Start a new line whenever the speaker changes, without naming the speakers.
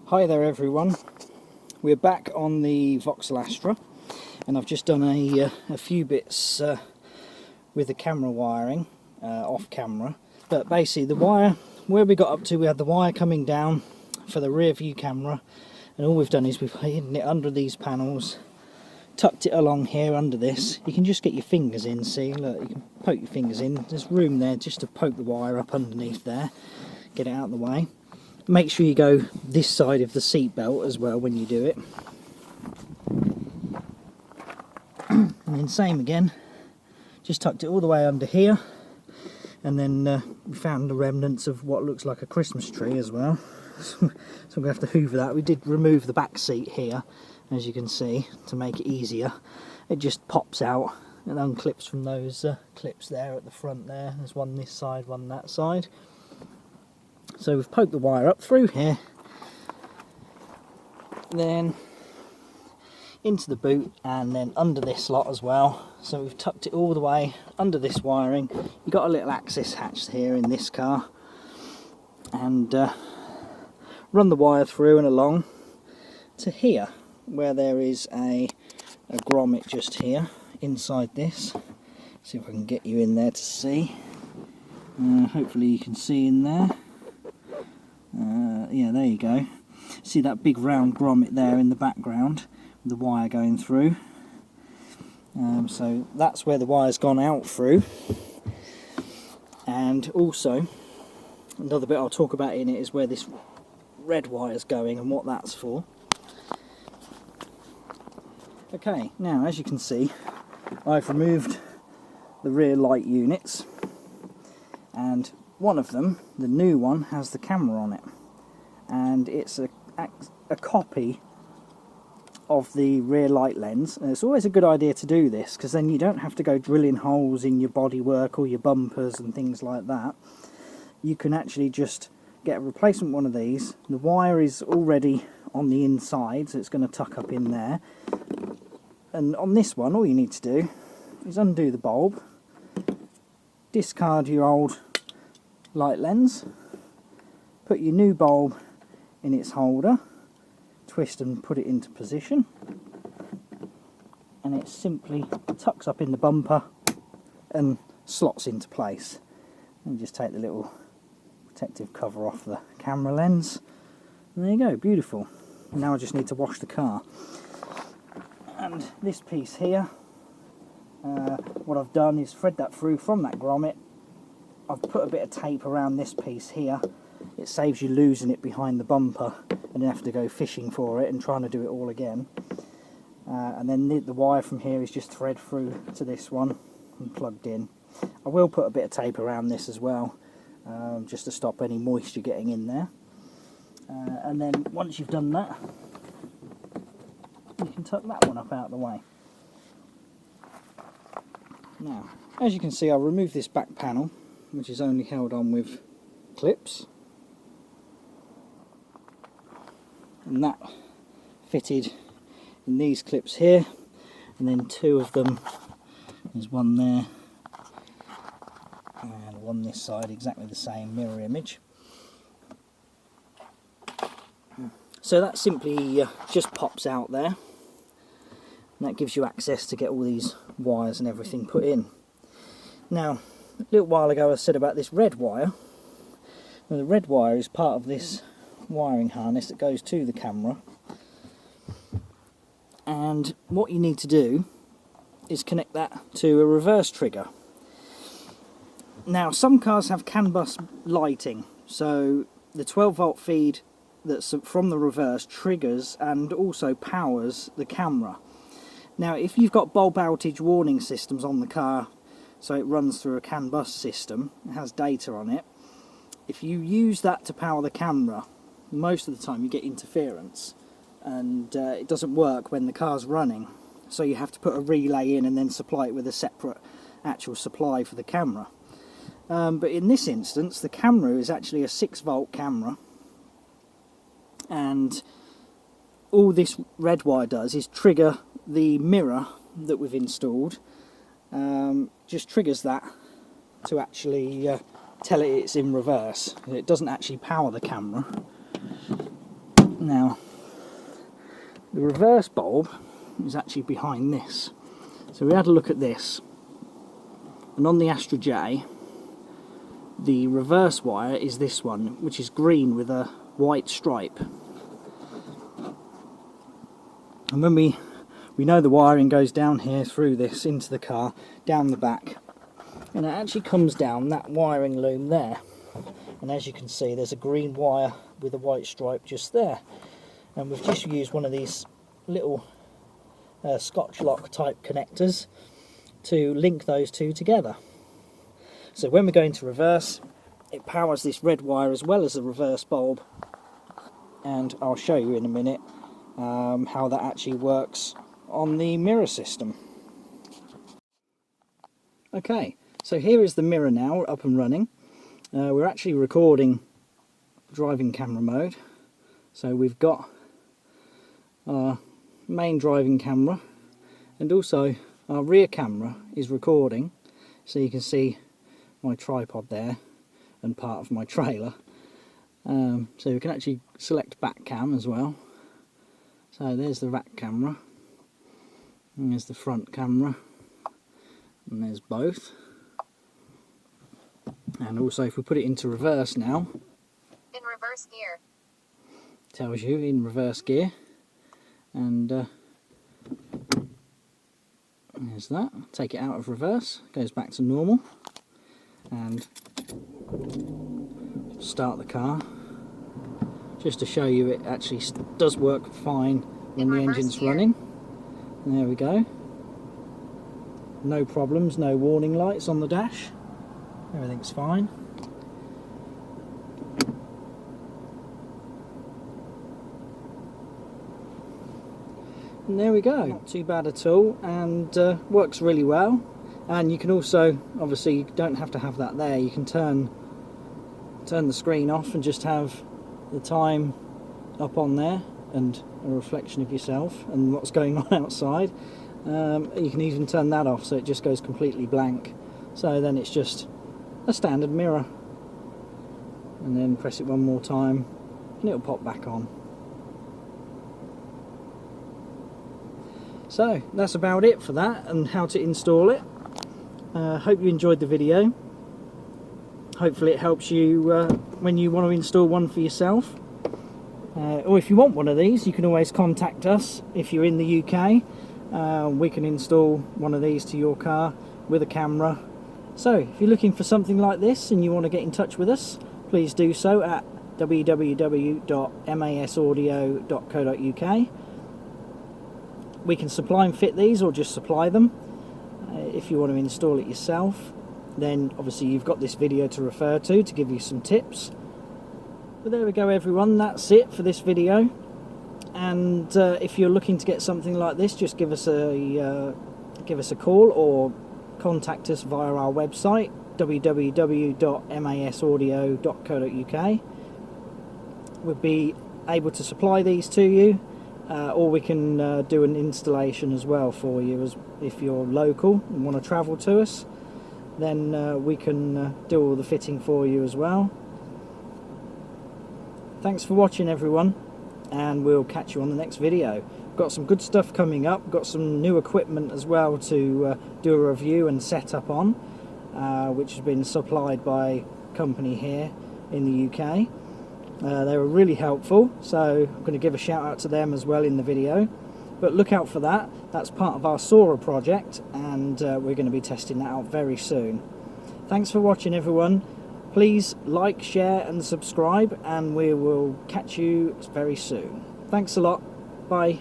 Hi there everyone, we're back on the Vauxhall Astra and I've just done a few bits with the camera wiring off camera, but basically the wire, where we got up to, we had the wire coming down for the rear view camera, and all we've done is we've hidden it under these panels, tucked it along here under this. You can just get your fingers in, see, look, you can poke your fingers in, there's room there just to poke the wire up underneath there, get it out of the way. Make sure you go this side of the seat belt as well when you do it. And then same again, just tucked it all the way under here, and then we found the remnants of what looks like a Christmas tree as well. So I'm going to have to hoover that. We did remove the back seat here, as you can see, to make it easier. It just pops out and unclips from those clips there at the front there. There's one this side, one that side. So we've poked the wire up through here, then into the boot, and then under this lot as well. So we've tucked it all the way under this wiring. You've got a little access hatch here in this car, and run the wire through and along to here, where there is a grommet just here inside this. See if I can get you in there to see. Hopefully you can see in there. Yeah, there you go. See that big round grommet there in the background with the wire going through. So that's where the wire's gone out through. And also, another bit I'll talk about in it is where this red wire's going and what that's for. Okay, now as you can see, I've removed the rear light units, and one of them, the new one, has the camera on it, and it's a copy of the rear light lens. And it's always a good idea to do this, because then you don't have to go drilling holes in your bodywork or your bumpers and things like that. You can actually just get a replacement one of these. The wire is already on the inside, so it's going to tuck up in there. And on this one, all you need to do is undo the bulb, discard your old light lens, put your new bulb in its holder, twist and put it into position, and it simply tucks up in the bumper and slots into place. And just take the little protective cover off the camera lens, and there you go, beautiful. Now I just need to wash the car. And this piece here, what I've done is thread that through from that grommet. I've put a bit of tape around this piece here. It saves you losing it behind the bumper and you have to go fishing for it and trying to do it all again. And then the wire from here is just thread through to this one and plugged in. I will put a bit of tape around this as well, just to stop any moisture getting in there. And then once you've done that, you can tuck that one up out of the way. Now, as you can see, I'll remove this back panel, which is only held on with clips, and that fitted in these clips here, and then two of them, there's one there and one this side, exactly the same mirror image. So that simply just pops out there, and that gives you access to get all these wires and everything put in. Now, a little while ago I said about this red wire. Now, the red wire is part of this wiring harness that goes to the camera, and what you need to do is connect that to a reverse trigger. Now, some cars have CAN bus lighting, so the 12 volt feed that's from the reverse triggers and also powers the camera. Now, if you've got bulb outage warning systems on the car, so it runs through a CAN bus system, it has data on it, if you use that to power the camera, most of the time you get interference, and it doesn't work when the car's running, so you have to put a relay in and then supply it with a separate actual supply for the camera. But in this instance, the camera is actually a 6 volt camera, and all this red wire does is trigger the mirror that we've installed. Just triggers that to actually tell it it's in reverse. It doesn't actually power the camera. Now, the reverse bulb is actually behind this. So we had a look at this, and on the Astra J, the reverse wire is this one, which is green with a white stripe. And when we know the wiring goes down here through this into the car, down the back, and it actually comes down that wiring loom there. And as you can see, there's a green wire with a white stripe just there. And we've just used one of these little Scotch lock type connectors to link those two together. So when we go into reverse, it powers this red wire as well as the reverse bulb, and I'll show you in a minute how that actually works on the mirror system. Okay, so here is the mirror now up and running. We're actually recording driving camera mode, so we've got our main driving camera, and also our rear camera is recording, so you can see my tripod there and part of my trailer. So we can actually select back cam as well. So there's the back camera, and there's the front camera, and there's both. And also if we put it into reverse now,
in reverse gear,
tells you in reverse gear, and there's that. Take it out of reverse, goes back to normal, and start the car just to show you it actually does work fine when the engine's running. And there we go, no problems, no warning lights on the dash, everything's fine. And there we go, not too bad at all, and works really well. And you can also, obviously you don't have to have that there, you can turn the screen off and just have the time up on there and a reflection of yourself and what's going on outside. You can even turn that off so it just goes completely blank, so then it's just a standard mirror, and then press it one more time and it'll pop back on. So that's about it for that and how to install it. Hope you enjoyed the video. Hopefully it helps you when you want to install one for yourself. Or if you want one of these, you can always contact us if you're in the UK. We can install one of these to your car with a camera. So if you're looking for something like this and you want to get in touch with us, please do so at www.masaudio.co.uk. We can supply and fit these, or just supply them. If you want to install it yourself, then obviously you've got this video to refer to give you some tips. But there we go everyone, that's it for this video. And if you're looking to get something like this, just give us a call or contact us via our website www.masaudio.co.uk. We'll be able to supply these to you, or we can do an installation as well for you. As if you're local and want to travel to us, then we can do all the fitting for you as well. Thanks for watching everyone, and we'll catch you on the next video. Got some good stuff coming up, got some new equipment as well to do a review and set up on, which has been supplied by a company here in the UK. They were really helpful, so I'm going to give a shout out to them as well in the video. But look out for that, that's part of our Sora project, and we're going to be testing that out very soon. Thanks for watching everyone. Please like, share and subscribe, and we will catch you very soon. Thanks a lot. Bye.